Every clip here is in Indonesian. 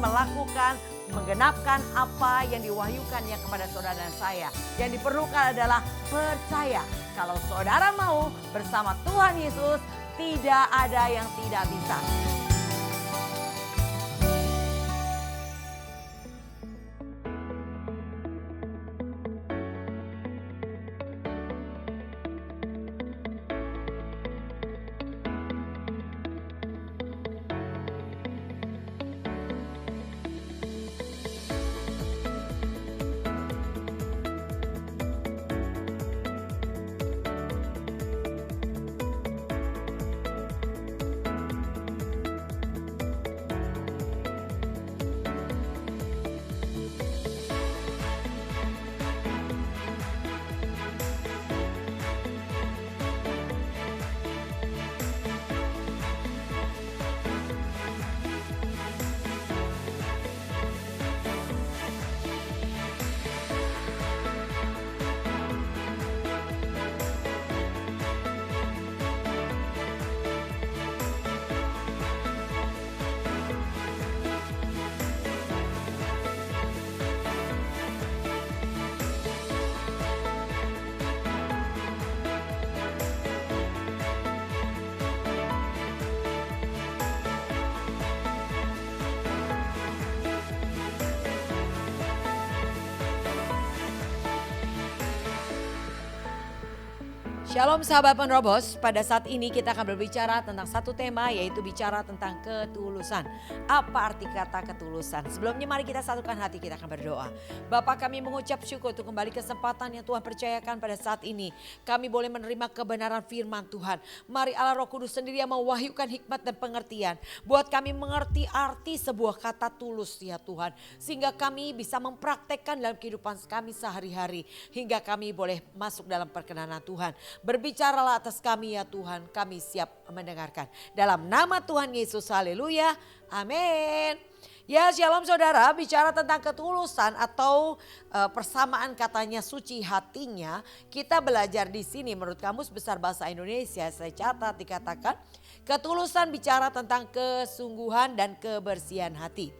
melakukan, menggenapkan apa yang diwahyukannya kepada saudara dan saya. Yang diperlukan adalah percaya. Kalau saudara mau bersama Tuhan Yesus, tidak ada yang tidak bisa. Shalom sahabat penerobos, pada saat ini kita akan berbicara tentang satu tema, yaitu bicara tentang ketulusan. Apa arti kata ketulusan? Sebelumnya mari kita satukan hati, kita akan berdoa. Bapa, kami mengucap syukur untuk kembali kesempatan yang Tuhan percayakan pada saat ini. Kami boleh menerima kebenaran firman Tuhan. Mari Allah Roh Kudus sendiri yang mewahyukan hikmat dan pengertian. Buat kami mengerti arti sebuah kata tulus ya Tuhan. Sehingga kami bisa mempraktekkan dalam kehidupan kami sehari-hari. Hingga kami boleh masuk dalam perkenanan Tuhan. Berbicaralah atas kami ya Tuhan, kami siap mendengarkan. Dalam nama Tuhan Yesus, haleluya, amin. Ya shalom saudara, bicara tentang ketulusan atau persamaan katanya suci hatinya. Kita belajar di sini menurut Kamus Besar Bahasa Indonesia, saya catat dikatakan ketulusan bicara tentang kesungguhan dan kebersihan hati.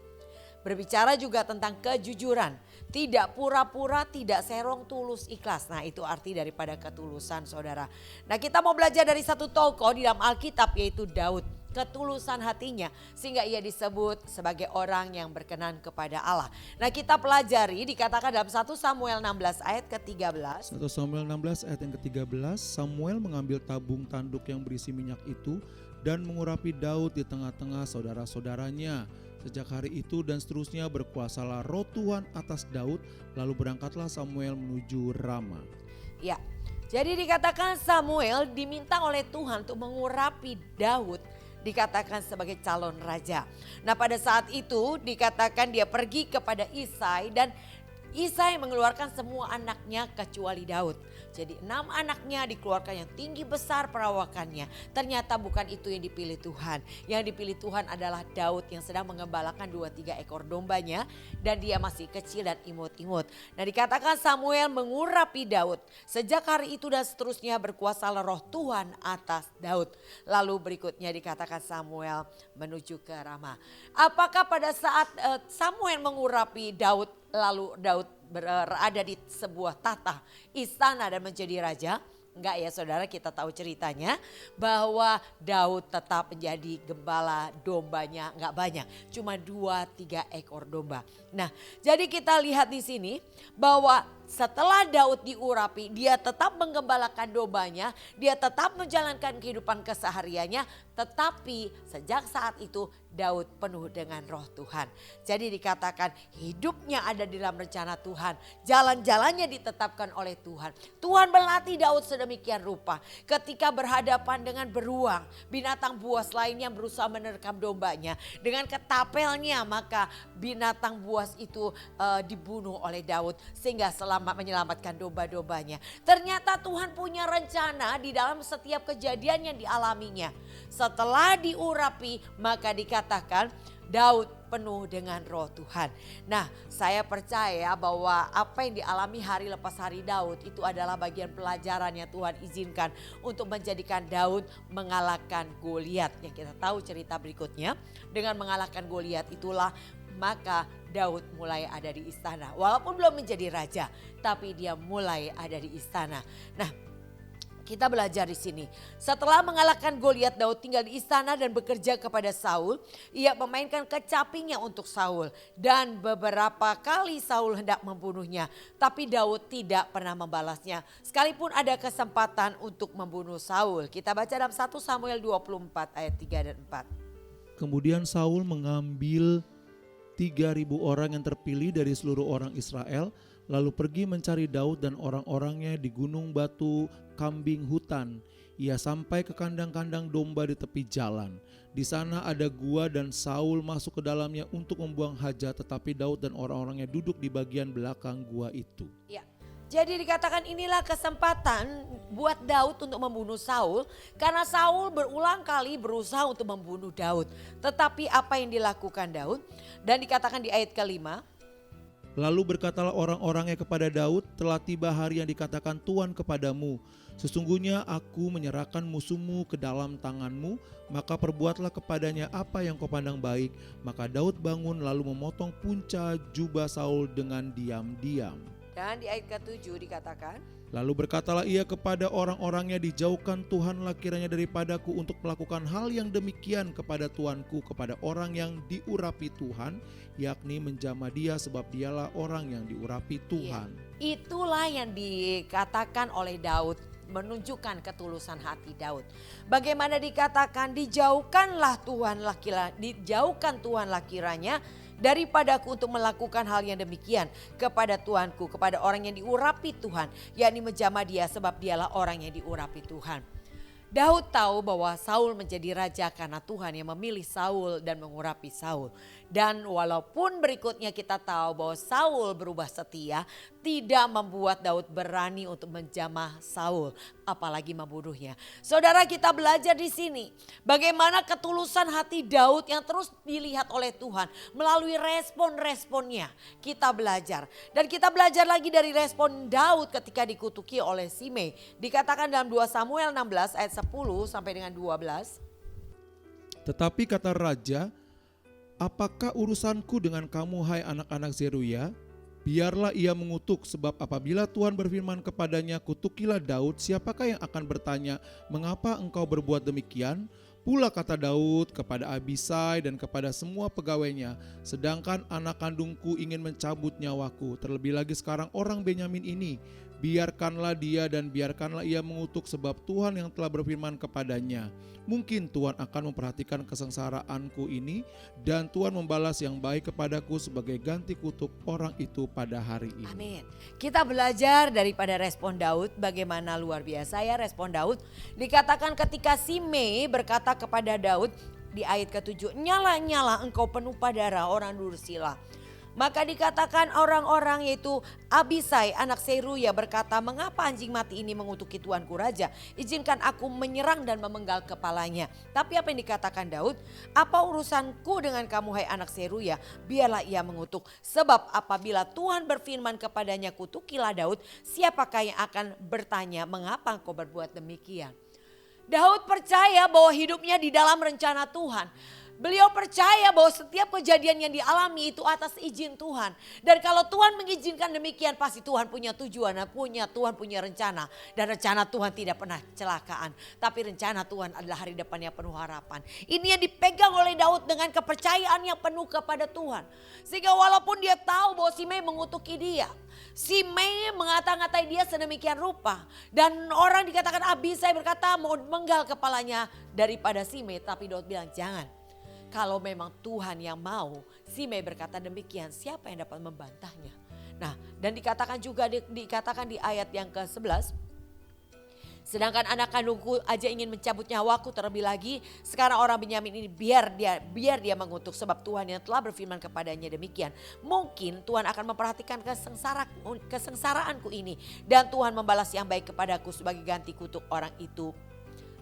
Berbicara juga tentang kejujuran, tidak pura-pura, tidak serong, tulus, ikhlas. Nah itu arti daripada ketulusan saudara. Nah kita mau belajar dari satu tokoh di dalam Alkitab yaitu Daud. Ketulusan hatinya sehingga ia disebut sebagai orang yang berkenan kepada Allah. Nah kita pelajari dikatakan dalam 1 Samuel 16 ayat ke-13. 1 Samuel 16 ayat yang ke-13, Samuel mengambil tabung tanduk yang berisi minyak itu dan mengurapi Daud di tengah-tengah saudara-saudaranya. Sejak hari itu dan seterusnya berkuasalah roh Tuhan atas Daud, lalu berangkatlah Samuel menuju Rama. Ya, jadi dikatakan Samuel diminta oleh Tuhan untuk mengurapi Daud, dikatakan sebagai calon raja. Nah pada saat itu dikatakan dia pergi kepada Isai dan Isai mengeluarkan semua anaknya kecuali Daud. Jadi 6 anaknya dikeluarkan yang tinggi besar perawakannya. Ternyata bukan itu yang dipilih Tuhan. Yang dipilih Tuhan adalah Daud yang sedang mengembalakan 2-3 ekor dombanya. Dan dia masih kecil dan imut-imut. Nah dikatakan Samuel mengurapi Daud. Sejak hari itu dan seterusnya berkuasalah roh Tuhan atas Daud. Lalu berikutnya dikatakan Samuel menuju ke Rama. Apakah pada saat Samuel mengurapi Daud, lalu Daud berada di sebuah tahta istana dan menjadi raja? Enggak ya saudara, kita tahu ceritanya bahwa Daud tetap menjadi gembala, dombanya enggak banyak, cuma 2-3 ekor domba. Nah jadi kita lihat di sini bahwa setelah Daud diurapi, dia tetap menggembalakan dombanya, dia tetap menjalankan kehidupan kesehariannya, tetapi sejak saat itu Daud penuh dengan roh Tuhan. Jadi dikatakan hidupnya ada di dalam rencana Tuhan, jalan-jalannya ditetapkan oleh Tuhan. Tuhan berlatih Daud sedemikian rupa ketika berhadapan dengan beruang, binatang buas lainnya berusaha menerkam dombanya. Dengan ketapelnya maka binatang buas itu dibunuh oleh Daud sehingga menyelamatkan domba-dombanya. Ternyata Tuhan punya rencana di dalam setiap kejadian yang dialaminya. Setelah diurapi maka dikatakan Daud penuh dengan roh Tuhan. Nah saya percaya bahwa apa yang dialami hari lepas hari Daud itu adalah bagian pelajaran yang Tuhan izinkan untuk menjadikan Daud mengalahkan Goliat. Yang kita tahu cerita berikutnya, dengan mengalahkan Goliat itulah Maka Daud mulai ada di istana. Walaupun belum menjadi raja, tapi dia mulai ada di istana. Nah, kita belajar di sini. Setelah mengalahkan Goliat, Daud tinggal di istana dan bekerja kepada Saul. Ia memainkan kecapinya untuk Saul. Dan beberapa kali Saul hendak membunuhnya. Tapi Daud tidak pernah membalasnya. Sekalipun ada kesempatan untuk membunuh Saul. Kita baca dalam 1 Samuel 24 ayat 3 dan 4. Kemudian Saul mengambil 3.000 orang yang terpilih dari seluruh orang Israel, lalu pergi mencari Daud dan orang-orangnya di gunung batu kambing hutan. Ia sampai ke kandang-kandang domba di tepi jalan. Di sana ada gua dan Saul masuk ke dalamnya untuk membuang hajat, tetapi Daud dan orang-orangnya duduk di bagian belakang gua itu. Ya. Jadi dikatakan inilah kesempatan buat Daud untuk membunuh Saul. Karena Saul berulang kali berusaha untuk membunuh Daud. Tetapi apa yang dilakukan Daud? Dan dikatakan di ayat ke-5. Lalu berkatalah orang-orangnya kepada Daud, telah tiba hari yang dikatakan Tuhan kepadamu. Sesungguhnya aku menyerahkan musuhmu ke dalam tanganmu, maka perbuatlah kepadanya apa yang kau pandang baik. Maka Daud bangun lalu memotong punca jubah Saul dengan diam-diam. Dan di ayat ke-7 dikatakan. Lalu berkatalah ia kepada orang-orangnya, dijauhkan Tuhanlah kiranya daripadaku untuk melakukan hal yang demikian kepada Tuanku, kepada orang yang diurapi Tuhan, yakni menjamah dia sebab dialah orang yang diurapi Tuhan. Ya, itulah yang dikatakan oleh Daud, menunjukkan ketulusan hati Daud. Bagaimana dikatakan dijauhkan Tuhanlah kiranya daripadaku untuk melakukan hal yang demikian kepada Tuanku, kepada orang yang diurapi Tuhan, yakni menjamah dia sebab dialah orang yang diurapi Tuhan. Daud tahu bahwa Saul menjadi raja karena Tuhan yang memilih Saul dan mengurapi Saul. Dan walaupun berikutnya kita tahu bahwa Saul berubah setia, tidak membuat Daud berani untuk menjamah Saul, apalagi membunuhnya. Saudara, kita belajar di sini bagaimana ketulusan hati Daud yang terus dilihat oleh Tuhan melalui respon-responnya. Kita belajar dan kita belajar lagi dari respon Daud ketika dikutuki oleh Simei. Dikatakan dalam 2 Samuel 16 ayat 10 sampai dengan 12. Tetapi kata raja, apakah urusanku dengan kamu hai anak-anak Zeruya? Biarlah ia mengutuk, sebab apabila Tuhan berfirman kepadanya, kutukilah Daud, siapakah yang akan bertanya, mengapa engkau berbuat demikian? Pula kata Daud kepada Abisai dan kepada semua pegawainya, sedangkan anak kandungku ingin mencabut nyawaku, terlebih lagi sekarang orang Benyamin ini, biarkanlah dia dan biarkanlah ia mengutuk, sebab Tuhan yang telah berfirman kepadanya. Mungkin Tuhan akan memperhatikan kesengsaraanku ini dan Tuhan membalas yang baik kepadaku sebagai ganti kutuk orang itu pada hari ini. Amin. Kita belajar daripada respon Daud, bagaimana luar biasa ya respon Daud. Dikatakan ketika Simei berkata kepada Daud di ayat ke-7, nyala-nyala engkau penuh darah orang Dursila. Maka dikatakan orang-orang yaitu Abisai anak Seruya berkata, mengapa anjing mati ini mengutuki tuanku raja? Izinkan aku menyerang dan memenggal kepalanya. Tapi apa yang dikatakan Daud? Apa urusanku dengan kamu hai anak Seruya? Biarlah ia mengutuk. Sebab apabila Tuhan berfirman kepadanya, kutukilah Daud, siapakah yang akan bertanya, mengapa engkau berbuat demikian? Daud percaya bahwa hidupnya di dalam rencana Tuhan. Beliau percaya bahwa setiap kejadian yang dialami itu atas izin Tuhan. Dan kalau Tuhan mengizinkan demikian, pasti Tuhan punya tujuan, Tuhan punya rencana. Dan rencana Tuhan tidak pernah kecelakaan. Tapi rencana Tuhan adalah hari depan yang penuh harapan. Ini yang dipegang oleh Daud dengan kepercayaan yang penuh kepada Tuhan. Sehingga walaupun dia tahu bahwa Simei mengutuki dia, Simei mengata-ngatai dia sedemikian rupa. Dan orang dikatakan Abisai berkata mau menggal kepalanya daripada Simei. Tapi Daud bilang jangan. Kalau memang Tuhan yang mau, Simei berkata demikian, siapa yang dapat membantahnya? Nah, dan dikatakan juga dikatakan di ayat yang ke-11, sedangkan anak kandungku aja ingin mencabut nyawaku, terlebih lagi sekarang orang Benyamin ini biar dia mengutuk, sebab Tuhan yang telah berfirman kepadanya demikian. Mungkin Tuhan akan memperhatikan kesengsaraanku ini dan Tuhan membalas yang baik kepadaku sebagai ganti kutuk orang itu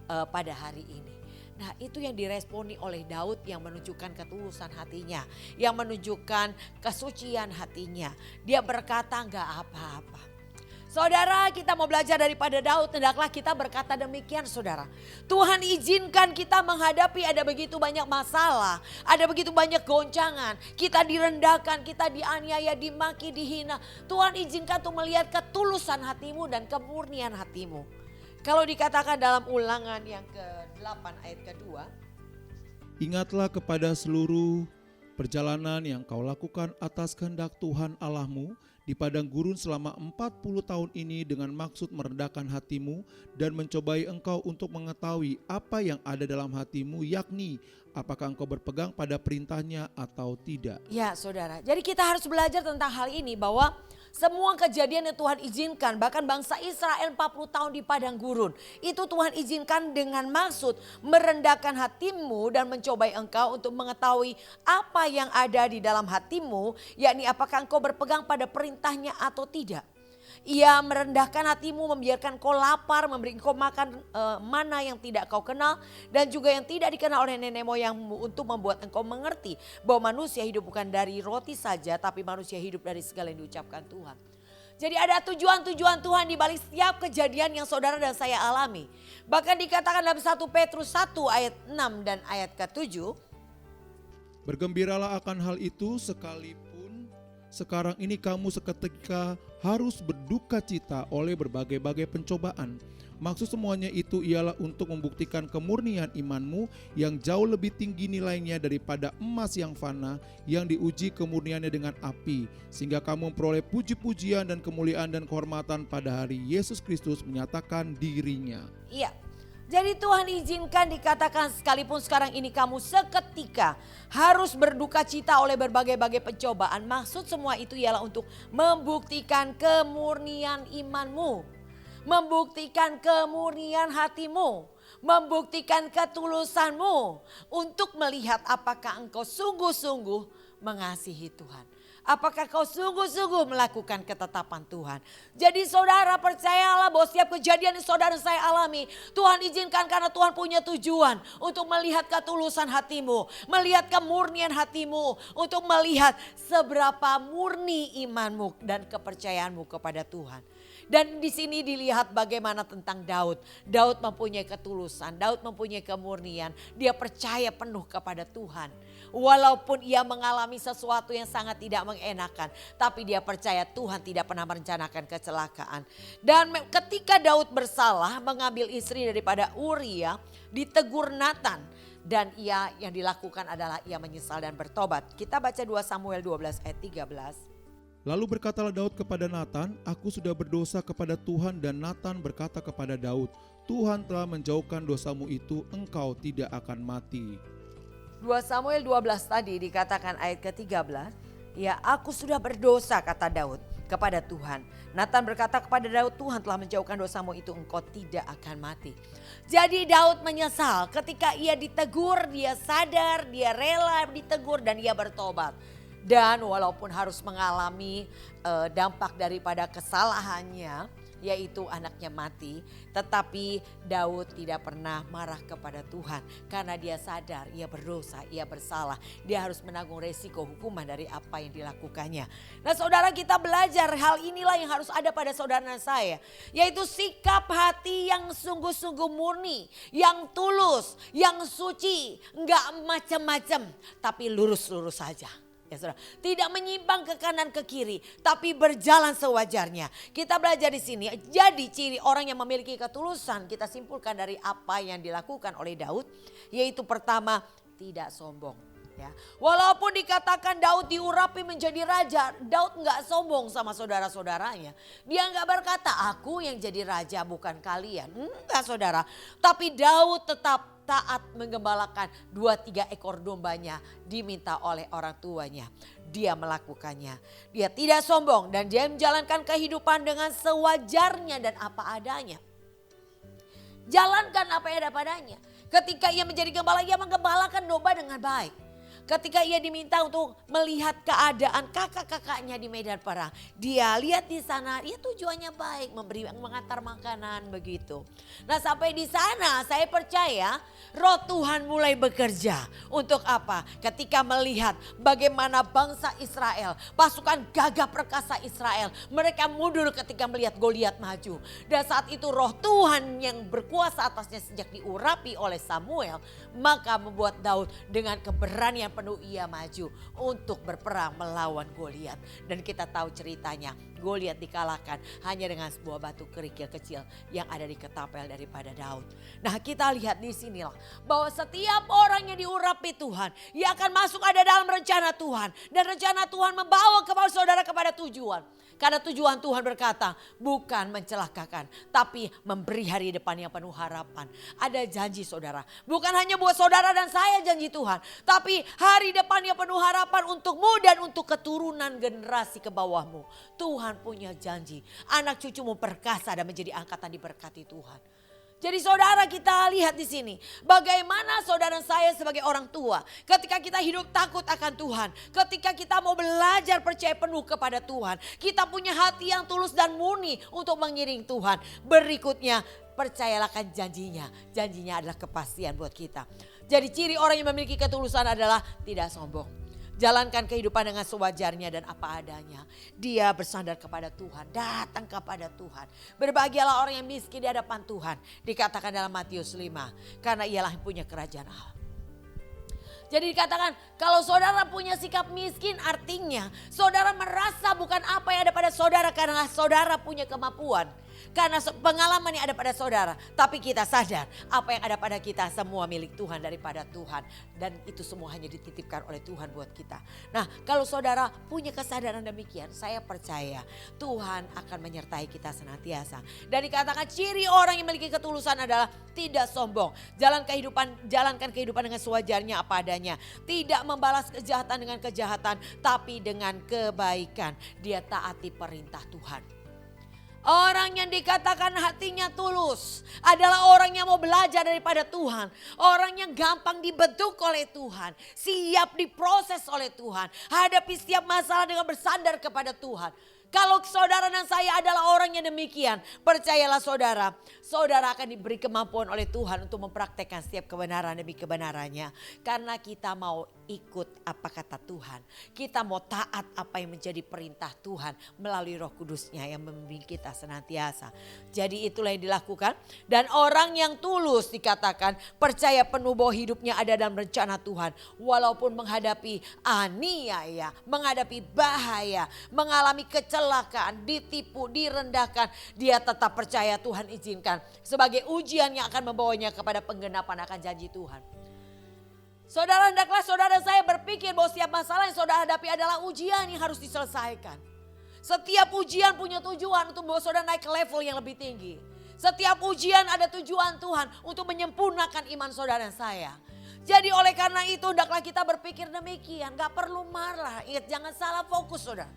pada hari ini. Nah, itu yang diresponi oleh Daud yang menunjukkan ketulusan hatinya, yang menunjukkan kesucian hatinya. Dia berkata enggak apa-apa. Saudara, kita mau belajar daripada Daud, hendaklah kita berkata demikian saudara. Tuhan izinkan kita menghadapi ada begitu banyak masalah, ada begitu banyak goncangan. Kita direndahkan, kita dianiaya, dimaki, dihina. Tuhan izinkan untuk melihat ketulusan hatimu dan kemurnian hatimu. Kalau dikatakan dalam Ulangan yang ke-8 ayat kedua. Ingatlah kepada seluruh perjalanan yang kau lakukan atas kehendak Tuhan Allahmu di padang gurun selama 40 tahun ini dengan maksud merendahkan hatimu dan mencobai engkau untuk mengetahui apa yang ada dalam hatimu, yakni apakah engkau berpegang pada perintahnya atau tidak. Ya saudara, jadi kita harus belajar tentang hal ini bahwa semua kejadian yang Tuhan izinkan, bahkan bangsa Israel 40 tahun di padang gurun, itu Tuhan izinkan dengan maksud merendahkan hatimu dan mencobai engkau untuk mengetahui apa yang ada di dalam hatimu, yakni apakah engkau berpegang pada perintahnya atau tidak. Ia merendahkan hatimu, membiarkan kau lapar, memberi kau makan mana yang tidak kau kenal dan juga yang tidak dikenal oleh nenek moyangmu untuk membuat engkau mengerti bahwa manusia hidup bukan dari roti saja tapi manusia hidup dari segala yang diucapkan Tuhan. Jadi ada tujuan-tujuan Tuhan di balik setiap kejadian yang saudara dan saya alami. Bahkan dikatakan dalam 1 Petrus 1 ayat 6 dan ayat ke-7. Bergembiralah akan hal itu sekalipun sekarang ini kamu seketika harus berduka cita oleh berbagai-bagai pencobaan. Maksud semuanya itu ialah untuk membuktikan kemurnian imanmu yang jauh lebih tinggi nilainya daripada emas yang fana yang diuji kemurniannya dengan api. Sehingga kamu memperoleh puji-pujian dan kemuliaan dan kehormatan pada hari Yesus Kristus menyatakan dirinya. Iya. Jadi Tuhan izinkan dikatakan sekalipun sekarang ini kamu seketika harus berduka cita oleh berbagai-bagai pencobaan. Maksud semua itu ialah untuk membuktikan kemurnian imanmu. Membuktikan kemurnian hatimu. Membuktikan ketulusanmu. Untuk melihat apakah engkau sungguh-sungguh mengasihi Tuhan. Apakah kau sungguh-sungguh melakukan ketetapan Tuhan? Jadi saudara percayalah bahwa setiap kejadian yang saudara dan saya alami, Tuhan izinkan karena Tuhan punya tujuan untuk melihat ketulusan hatimu, melihat kemurnian hatimu, untuk melihat seberapa murni imanmu dan kepercayaanmu kepada Tuhan. Dan di sini dilihat bagaimana tentang Daud. Daud mempunyai ketulusan, Daud mempunyai kemurnian, dia percaya penuh kepada Tuhan. Walaupun ia mengalami sesuatu yang sangat tidak mengenakan, tapi dia percaya Tuhan tidak pernah merencanakan kecelakaan. Dan ketika Daud bersalah mengambil istri daripada Uria, ditegur Nathan. Dan yang dilakukan adalah ia menyesal dan bertobat. Kita baca 2 Samuel 12 ayat 13. Lalu berkatalah Daud kepada Nathan, aku sudah berdosa kepada Tuhan, dan Nathan berkata kepada Daud, Tuhan telah menjauhkan dosamu itu, engkau tidak akan mati. 2 Samuel 12 tadi dikatakan ayat ke-13, ya aku sudah berdosa kata Daud kepada Tuhan. Nathan berkata kepada Daud, Tuhan telah menjauhkan dosamu itu, engkau tidak akan mati. Jadi Daud menyesal ketika ia ditegur, dia sadar, dia rela ditegur dan ia bertobat. Dan walaupun harus mengalami dampak daripada kesalahannya, yaitu anaknya mati, tetapi Daud tidak pernah marah kepada Tuhan karena dia sadar ia berdosa, ia bersalah, dia harus menanggung resiko hukuman dari apa yang dilakukannya. Nah saudara, kita belajar hal inilah yang harus ada pada saudara dan saya, yaitu sikap hati yang sungguh-sungguh murni, yang tulus, yang suci, enggak macam-macam, tapi lurus-lurus saja. Ya saudara, tidak menyimpang ke kanan ke kiri, tapi berjalan sewajarnya. Kita belajar di sini. Jadi ciri orang yang memiliki ketulusan kita simpulkan dari apa yang dilakukan oleh Daud, yaitu pertama, tidak sombong. Ya. Walaupun dikatakan Daud diurapi menjadi raja, Daud nggak sombong sama saudara-saudaranya. Dia nggak berkata aku yang jadi raja bukan kalian. Enggak saudara. Tapi Daud tetap taat menggembalakan 2-3 ekor dombanya diminta oleh orang tuanya. Dia melakukannya. Dia tidak sombong dan dia menjalankan kehidupan dengan sewajarnya dan apa adanya. Jalankan apa yang ada padanya. Ketika ia menjadi gembala, ia menggembalakan domba dengan baik. Ketika ia diminta untuk melihat keadaan kakak-kakaknya di medan perang. Dia lihat di sana, dia tujuannya baik, mengantar makanan begitu. Nah sampai di sana saya percaya roh Tuhan mulai bekerja. Untuk apa? Ketika melihat bagaimana bangsa Israel, pasukan gagah perkasa Israel, mereka mundur ketika melihat Goliat maju. Dan saat itu roh Tuhan yang berkuasa atasnya sejak diurapi oleh Samuel, maka membuat Daud dengan keberanian penuh ia maju untuk berperang melawan Goliat. Dan kita tahu ceritanya, Goliat dikalahkan hanya dengan sebuah batu kerikil kecil yang ada di ketapel daripada Daud. Nah kita lihat di sinilah bahwa setiap orang yang diurapi Tuhan, ia akan masuk ada dalam rencana Tuhan. Dan rencana Tuhan membawa kepada saudara kepada tujuan. Karena tujuan Tuhan berkata bukan mencelakakan, tapi memberi hari depan yang penuh harapan. Ada janji saudara, bukan hanya buat saudara dan saya janji Tuhan, tapi hari depan yang penuh harapan untukmu dan untuk keturunan generasi ke bawahmu. Tuhan punya janji, anak cucumu perkasa dan menjadi angkatan diberkati Tuhan. Jadi saudara kita lihat di sini bagaimana saudara saya sebagai orang tua ketika kita hidup takut akan Tuhan, ketika kita mau belajar percaya penuh kepada Tuhan, kita punya hati yang tulus dan murni untuk mengiring Tuhan. Berikutnya percayalah akan janjinya, janjinya adalah kepastian buat kita. Jadi ciri orang yang memiliki ketulusan adalah tidak sombong. Jalankan kehidupan dengan sewajarnya dan apa adanya. Dia bersandar kepada Tuhan, datang kepada Tuhan. Berbahagialah orang yang miskin di hadapan Tuhan. Dikatakan dalam Matius 5, karena ialah yang punya kerajaan Allah. Jadi dikatakan kalau saudara punya sikap miskin artinya saudara merasa bukan apa yang ada pada saudara karena saudara punya kemampuan. Karena pengalaman yang ada pada saudara. Tapi kita sadar apa yang ada pada kita semua milik Tuhan daripada Tuhan. Dan itu semua hanya dititipkan oleh Tuhan buat kita. Nah kalau saudara punya kesadaran demikian, saya percaya Tuhan akan menyertai kita senantiasa. Dan dikatakan ciri orang yang memiliki ketulusan adalah tidak sombong. Jalankan kehidupan dengan sewajarnya apa adanya. Tidak membalas kejahatan dengan kejahatan, tapi dengan kebaikan. Dia taati perintah Tuhan. Orang yang dikatakan hatinya tulus adalah orang yang mau belajar daripada Tuhan. Orang yang gampang dibentuk oleh Tuhan. Siap diproses oleh Tuhan. Hadapi setiap masalah dengan bersandar kepada Tuhan. Kalau saudara dan saya adalah orang yang demikian, percayalah saudara, saudara akan diberi kemampuan oleh Tuhan untuk mempraktekkan setiap kebenaran demi kebenarannya. Karena kita mau ikut apa kata Tuhan. Kita mau taat apa yang menjadi perintah Tuhan melalui Roh Kudusnya yang membimbing kita senantiasa. Jadi itulah yang dilakukan. Dan orang yang tulus dikatakan percaya penuh bahwa hidupnya ada dalam rencana Tuhan. Walaupun menghadapi aniaya, menghadapi bahaya, mengalami kecelakaan, ditipu, direndahkan, dia tetap percaya Tuhan izinkan sebagai ujian yang akan membawanya kepada penggenapan akan janji Tuhan. Saudara, hendaklah saudara saya berpikir bahwa setiap masalah yang saudara hadapi adalah ujian yang harus diselesaikan. Setiap ujian punya tujuan untuk membawa saudara naik ke level yang lebih tinggi. Setiap ujian ada tujuan Tuhan untuk menyempurnakan iman saudara dan saya. Jadi oleh karena itu hendaklah kita berpikir demikian. Gak perlu marah, ingat jangan salah fokus saudara.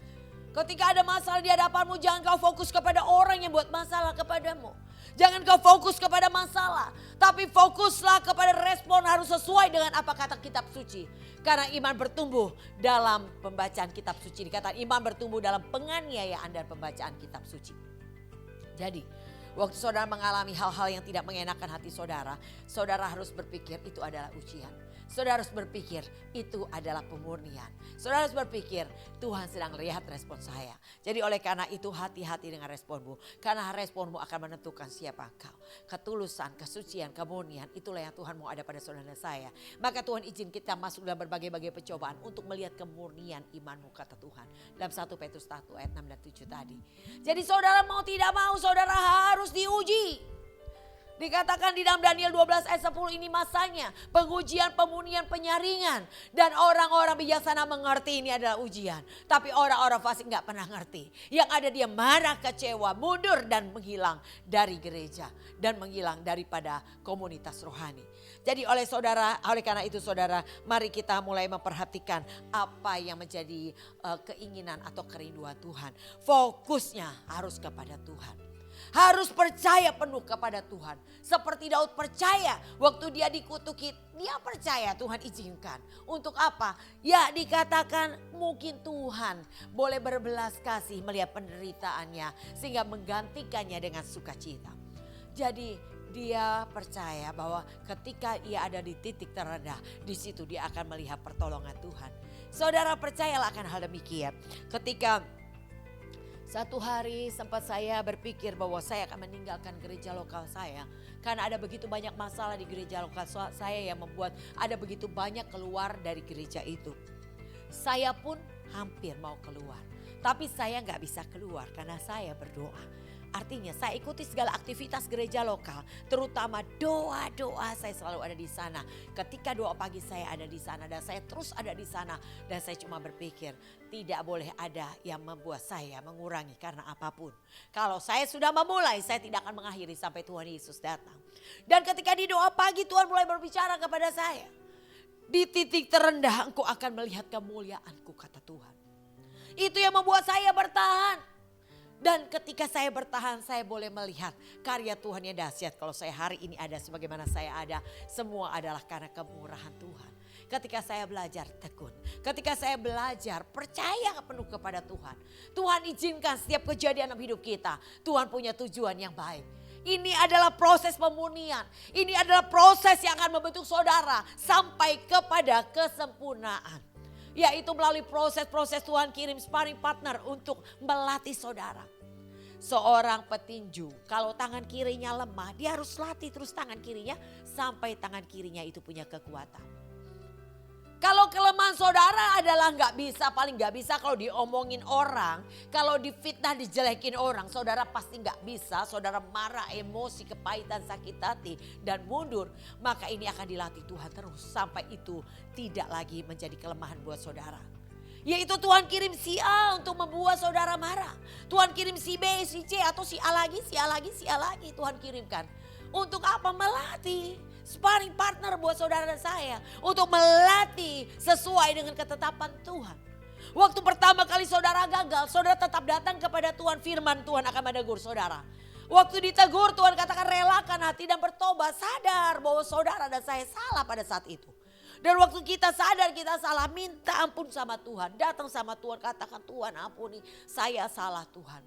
Ketika ada masalah di hadapanmu, jangan kau fokus kepada orang yang buat masalah kepadamu. Jangan kau fokus kepada masalah, tapi fokuslah kepada respon harus sesuai dengan apa kata kitab suci. Karena iman bertumbuh dalam pembacaan kitab suci. Dikatakan iman bertumbuh dalam penganiayaan dan pembacaan kitab suci. Jadi waktu saudara mengalami hal-hal yang tidak mengenakan hati saudara, saudara harus berpikir itu adalah ujian. Saudara harus berpikir itu adalah pemurnian. Saudara harus berpikir Tuhan sedang lihat respon saya. Jadi oleh karena itu hati-hati dengan responmu. Karena responmu akan menentukan siapa kau. Ketulusan, kesucian, kemurnian itulah yang Tuhan mau ada pada saudara dan saya. Maka Tuhan izin kita masuk dalam berbagai-bagai pencobaan untuk melihat kemurnian imanmu kata Tuhan. Dalam 1 Petrus 1 ayat 6 dan 7 tadi. Jadi saudara mau tidak mau saudara harus diuji. Dikatakan di dalam Daniel 12 ayat 10 ini masanya pengujian, pemurnian, penyaringan. Dan orang-orang bijaksana mengerti ini adalah ujian. Tapi orang-orang fasik gak pernah ngerti. Yang ada dia marah, kecewa, mundur dan menghilang dari gereja. Dan menghilang daripada komunitas rohani. Jadi oleh karena itu saudara, mari kita mulai memperhatikan apa yang menjadi keinginan atau kerinduan Tuhan. Fokusnya harus kepada Tuhan. Harus percaya penuh kepada Tuhan. Seperti Daud percaya waktu dia dikutuki, dia percaya Tuhan izinkan. Untuk apa? Ya dikatakan mungkin Tuhan boleh berbelas kasih melihat penderitaannya sehingga menggantikannya dengan sukacita. Jadi dia percaya bahwa ketika ia ada di titik terendah, di situ dia akan melihat pertolongan Tuhan. Saudara percayalah akan hal demikian. Ketika satu hari sempat saya berpikir bahwa saya akan meninggalkan gereja lokal saya. Karena ada begitu banyak masalah di gereja lokal saya yang membuat ada begitu banyak keluar dari gereja itu. Saya pun hampir mau keluar. Tapi saya gak bisa keluar karena saya berdoa. Artinya saya ikuti segala aktivitas gereja lokal, terutama doa-doa saya selalu ada di sana. Ketika doa pagi saya ada di sana dan saya terus ada di sana. Dan saya cuma berpikir tidak boleh ada yang membuat saya mengurangi karena apapun. Kalau saya sudah memulai saya tidak akan mengakhiri sampai Tuhan Yesus datang. Dan ketika di doa pagi Tuhan mulai berbicara kepada saya. Di titik terendah engkau akan melihat kemuliaanku kata Tuhan. Itu yang membuat saya bertahan. Dan ketika saya bertahan saya boleh melihat karya Tuhan yang dahsyat. Kalau saya hari ini ada sebagaimana saya ada, semua adalah karena kemurahan Tuhan. Ketika saya belajar tekun, ketika saya belajar percaya penuh kepada Tuhan. Tuhan izinkan setiap kejadian dalam hidup kita, Tuhan punya tujuan yang baik. Ini adalah proses pemurnian, ini adalah proses yang akan membentuk saudara sampai kepada kesempurnaan. Yaitu melalui proses-proses Tuhan kirim sparring partner untuk melatih saudara. Seorang petinju kalau tangan kirinya lemah dia harus latih terus tangan kirinya sampai tangan kirinya itu punya kekuatan. Kalau kelemahan saudara adalah paling gak bisa kalau diomongin orang. Kalau difitnah dijelekin orang saudara pasti gak bisa. Saudara marah, emosi, kepahitan, sakit hati dan mundur. Maka ini akan dilatih Tuhan terus sampai itu tidak lagi menjadi kelemahan buat saudara. Yaitu Tuhan kirim si A untuk membuat saudara marah. Tuhan kirim si B, si C atau si A lagi Tuhan kirimkan. Untuk apa? Melatih. Sparring partner buat saudara dan saya. Untuk melatih sesuai dengan ketetapan Tuhan. Waktu pertama kali saudara gagal, saudara tetap datang kepada Tuhan. Firman Tuhan akan menegur saudara. Waktu ditegur Tuhan katakan relakan hati dan bertobat. Sadar bahwa saudara dan saya salah pada saat itu. Dan waktu kita sadar kita salah, minta ampun sama Tuhan. Datang sama Tuhan katakan Tuhan ampuni saya salah Tuhan.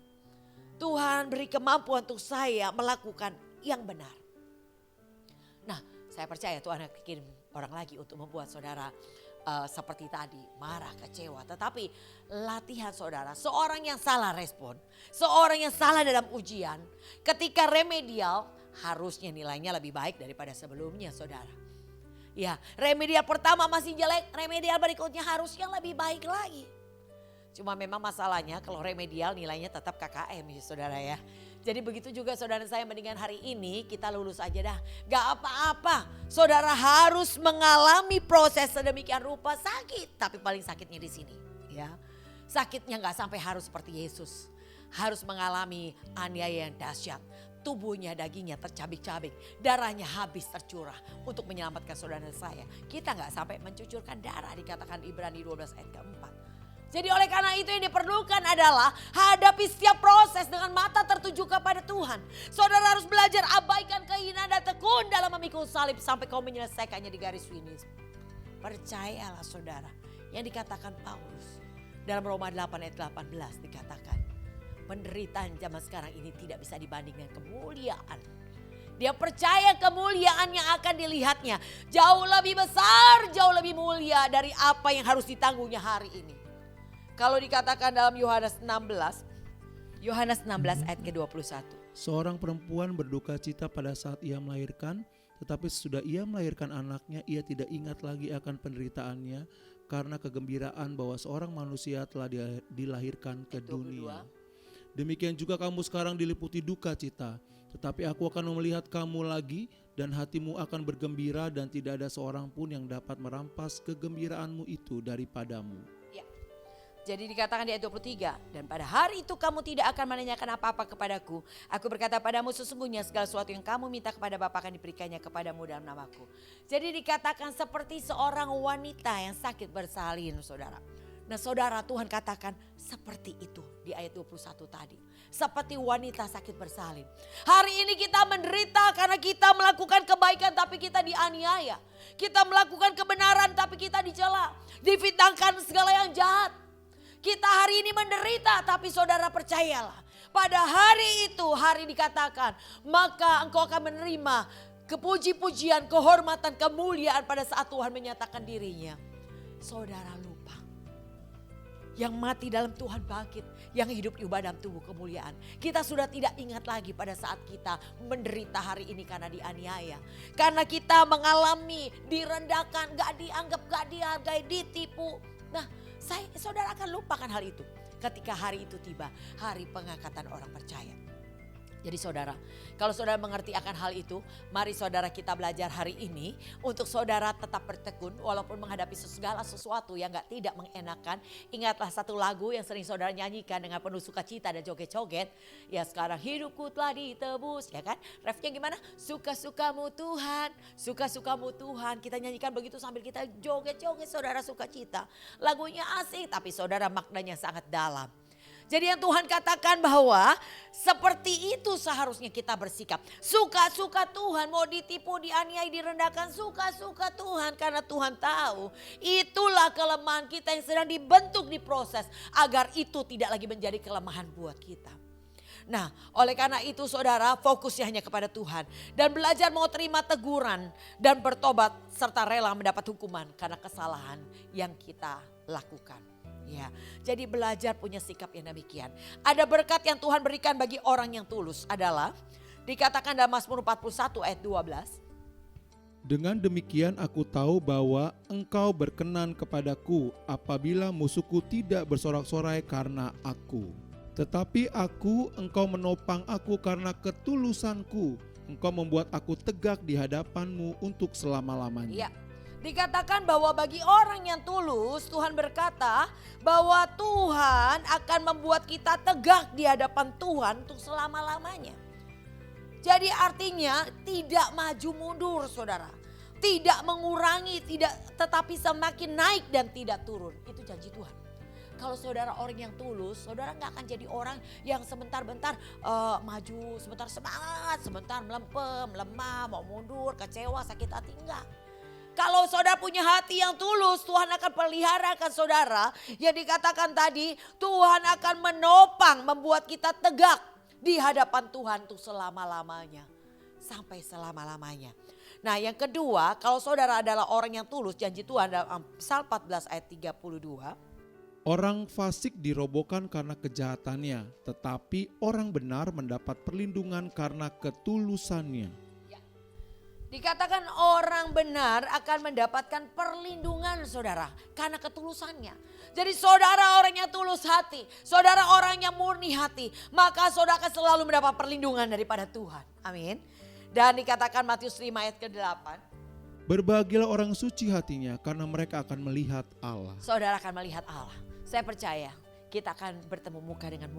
Tuhan beri kemampuan untuk saya melakukan yang benar. Nah, saya percaya Tuhan akan kirim orang lagi untuk membuat saudara seperti tadi marah, kecewa. Tetapi latihan saudara, seorang yang salah respon, seorang yang salah dalam ujian, ketika remedial harusnya nilainya lebih baik daripada sebelumnya saudara. Ya, remedial pertama masih jelek, remedial berikutnya harus yang lebih baik lagi. Cuma memang masalahnya kalau remedial nilainya tetap KKM ya saudara ya. Jadi begitu juga saudara saya mendingan hari ini kita lulus aja dah. Gak apa-apa, saudara harus mengalami proses sedemikian rupa sakit. Tapi paling sakitnya di sini ya. Sakitnya gak sampai harus seperti Yesus. Harus mengalami aniaya yang dahsyat. Tubuhnya, dagingnya tercabik-cabik. Darahnya habis tercurah untuk menyelamatkan saudara saya. Kita gak sampai mencucurkan darah dikatakan Ibrani 12 ayat keempat. Jadi oleh karena itu yang diperlukan adalah hadapi setiap proses dengan mata tertuju kepada Tuhan. Saudara harus belajar abaikan kehinaan dan tekun dalam memikul salib sampai kau menyelesaikannya di garis finish. Percayalah saudara yang dikatakan Paulus dalam Roma 8 ayat 18 dikatakan. Penderitaan zaman sekarang ini tidak bisa dibandingkan kemuliaan. Dia percaya kemuliaan yang akan dilihatnya jauh lebih besar, jauh lebih mulia dari apa yang harus ditanggungnya hari ini. Kalau dikatakan dalam Yohanes 16 ayat ke-21. Seorang perempuan berduka cita pada saat ia melahirkan, tetapi sesudah ia melahirkan anaknya, ia tidak ingat lagi akan penderitaannya karena kegembiraan bahwa seorang manusia telah dilahirkan ke dunia. Demikian juga kamu sekarang diliputi duka cita, tetapi aku akan melihat kamu lagi dan hatimu akan bergembira dan tidak ada seorang pun yang dapat merampas kegembiraanmu itu daripadamu. Jadi dikatakan di ayat 23, dan pada hari itu kamu tidak akan menanyakan apa-apa kepadaku. Aku berkata padamu sesungguhnya segala sesuatu yang kamu minta kepada Bapa akan diberikannya kepadamu dalam namaku. Jadi dikatakan seperti seorang wanita yang sakit bersalin saudara. Nah saudara, Tuhan katakan seperti itu di ayat 21 tadi. Seperti wanita sakit bersalin. Hari ini kita menderita karena kita melakukan kebaikan tapi kita dianiaya. Kita melakukan kebenaran tapi kita dicela. Difitnahkan segala yang jahat. Kita hari ini menderita tapi saudara percayalah. Pada hari itu, hari dikatakan, maka engkau akan menerima kepuji-pujian, kehormatan, kemuliaan pada saat Tuhan menyatakan dirinya. Saudara lupa. Yang mati dalam Tuhan bangkit, yang hidup juga dalam tubuh kemuliaan. Kita sudah tidak ingat lagi pada saat kita menderita hari ini karena dianiaya. Karena kita mengalami direndahkan, gak dianggap, gak dihargai, ditipu. Nah saudara akan lupakan hal itu ketika hari itu tiba, hari pengangkatan orang percaya. Jadi saudara, kalau saudara mengerti akan hal itu, mari saudara kita belajar hari ini untuk saudara tetap bertekun walaupun menghadapi segala sesuatu yang tidak mengenakan. Ingatlah satu lagu yang sering saudara nyanyikan dengan penuh sukacita dan joget-joget. Ya sekarang hidupku telah ditebus, ya kan? Refnya gimana? Suka-sukamu Tuhan, suka-sukamu Tuhan. Kita nyanyikan begitu sambil kita joget-joget saudara sukacita. Lagunya asik tapi saudara maknanya sangat dalam. Jadi yang Tuhan katakan bahwa seperti itu seharusnya kita bersikap. Suka-suka Tuhan, mau ditipu, dianiaya, direndahkan, suka-suka Tuhan. Karena Tuhan tahu itulah kelemahan kita yang sedang dibentuk, diproses. Agar itu tidak lagi menjadi kelemahan buat kita. Nah oleh karena itu saudara, fokusnya hanya kepada Tuhan. Dan belajar mau terima teguran dan bertobat serta rela mendapat hukuman karena kesalahan yang kita lakukan. Ya, jadi belajar punya sikap yang demikian. Ada berkat yang Tuhan berikan bagi orang yang tulus adalah dikatakan dalam Mazmur 41 ayat 12. Dengan demikian aku tahu bahwa engkau berkenan kepadaku apabila musuhku tidak bersorak-sorai karena aku. Tetapi engkau menopang aku karena ketulusanku. Engkau membuat aku tegak di hadapanmu untuk selama-lamanya. Ya. Dikatakan bahwa bagi orang yang tulus, Tuhan berkata bahwa Tuhan akan membuat kita tegak di hadapan Tuhan untuk selama-lamanya. Jadi artinya tidak maju mundur saudara. Tidak mengurangi, tetapi semakin naik dan tidak turun. Itu janji Tuhan. Kalau saudara orang yang tulus, saudara gak akan jadi orang yang sebentar-bentar maju, sebentar semangat, sebentar melempem, lemah, mau mundur, kecewa, sakit hati, enggak. Kalau saudara punya hati yang tulus, Tuhan akan peliharakan saudara. Yang dikatakan tadi, Tuhan akan menopang, membuat kita tegak di hadapan Tuhan untuk selama-lamanya. Sampai selama-lamanya. Nah yang kedua, kalau saudara adalah orang yang tulus, janji Tuhan dalam Amsal 14 ayat 32. Orang fasik dirobohkan karena kejahatannya, tetapi orang benar mendapat perlindungan karena ketulusannya. Dikatakan orang benar akan mendapatkan perlindungan saudara karena ketulusannya. Jadi saudara orang yang tulus hati, saudara orang yang murni hati, maka saudara akan selalu mendapat perlindungan daripada Tuhan. Amin. Dan dikatakan Matius 5 ayat ke-8. Berbahagialah orang suci hatinya karena mereka akan melihat Allah. Saudara akan melihat Allah. Saya percaya kita akan bertemu muka dengan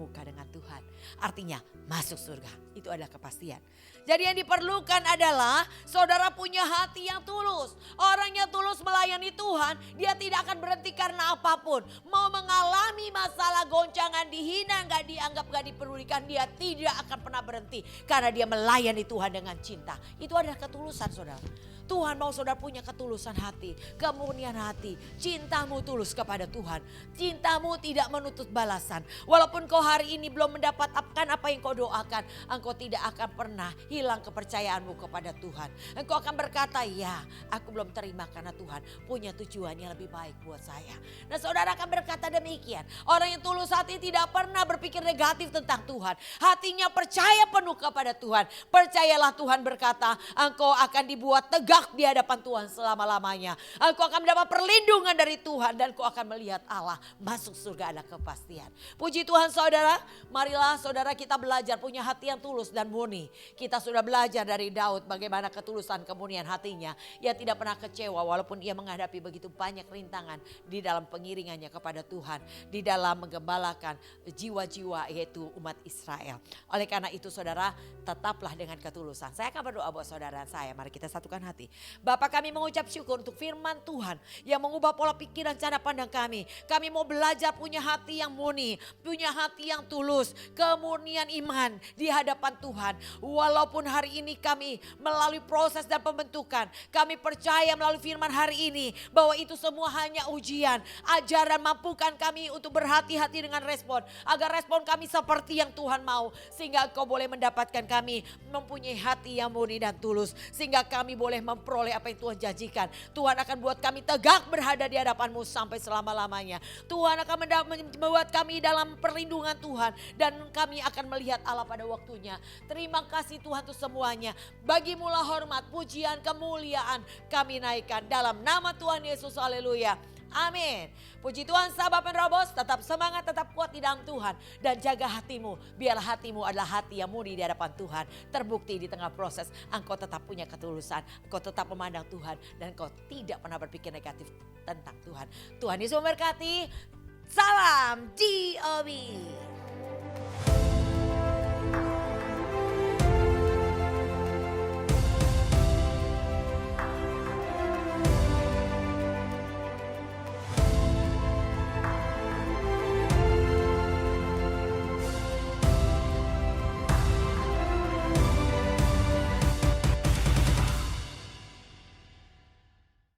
Tuhan. Artinya masuk surga. Itu adalah kepastian. Jadi yang diperlukan adalah saudara punya hati yang tulus. Orang yang tulus melayani Tuhan, dia tidak akan berhenti karena apapun. Mau mengalami masalah goncangan, dihina, gak dianggap, gak dipedulikan, dia tidak akan pernah berhenti. Karena dia melayani Tuhan dengan cinta. Itu adalah ketulusan saudara. Tuhan mau saudara punya ketulusan hati, kemurnian hati, cintamu tulus kepada Tuhan. Cintamu tidak menuntut balasan. Walaupun kau hari ini belum mendapatkan apa yang kau doakan, engkau tidak akan pernah hilang kepercayaanmu kepada Tuhan. Engkau akan berkata, ya aku belum terima karena Tuhan punya tujuan yang lebih baik buat saya. Nah saudara akan berkata demikian. Orang yang tulus hati tidak pernah berpikir negatif tentang Tuhan. Hatinya percaya penuh kepada Tuhan. Percayalah Tuhan berkata, engkau akan dibuat tegak di hadapan Tuhan selama-lamanya. Engkau akan mendapat perlindungan dari Tuhan dan engkau akan melihat Allah masuk surga ada kepastian. kepastian. Puji Tuhan saudara, marilah saudara kita belajar punya hati yang tulus dan murni. Kita sudah belajar dari Daud bagaimana ketulusan kemurnian hatinya. Ia tidak pernah kecewa walaupun ia menghadapi begitu banyak rintangan di dalam pengiringannya kepada Tuhan. Di dalam menggembalakan jiwa-jiwa yaitu umat Israel. Oleh karena itu saudara, tetaplah dengan ketulusan. Saya akan berdoa buat saudara saya. Mari kita satukan hati. Bapa, kami mengucap syukur untuk firman Tuhan yang mengubah pola pikir dan cara pandang kami. Kami mau belajar punya hati yang murni, punya hati yang tulus, kemurnian iman di hadapan Tuhan. Walaupun hari ini kami melalui proses dan pembentukan, kami percaya melalui firman hari ini bahwa itu semua hanya ujian. Ajar dan mampukan kami untuk berhati-hati dengan respon, agar respon kami seperti yang Tuhan mau, sehingga Engkau boleh mendapatkan kami mempunyai hati yang murni dan tulus, sehingga kami boleh memperoleh apa yang Tuhan janjikan. Tuhan akan buat kami tegak berada di hadapan-Mu sampai selama-lamanya. Tuhan akan membuat kami dalam perlindungan Tuhan, dan kami akan melihat Allah pada waktunya. Terima kasih Tuhan untuk semuanya. Bagi-Mu lah hormat, pujian, kemuliaan kami naikkan dalam nama Tuhan Yesus. Haleluya. Amin. Puji Tuhan sahabat penerobos, tetap semangat, tetap kuat di dalam Tuhan. Dan jaga hatimu, biar hatimu adalah hati yang murni di hadapan Tuhan. Terbukti di tengah proses, engkau tetap punya ketulusan. Engkau tetap memandang Tuhan, dan engkau tidak pernah berpikir negatif tentang Tuhan. Tuhan Yesus memberkati. Salam GOB.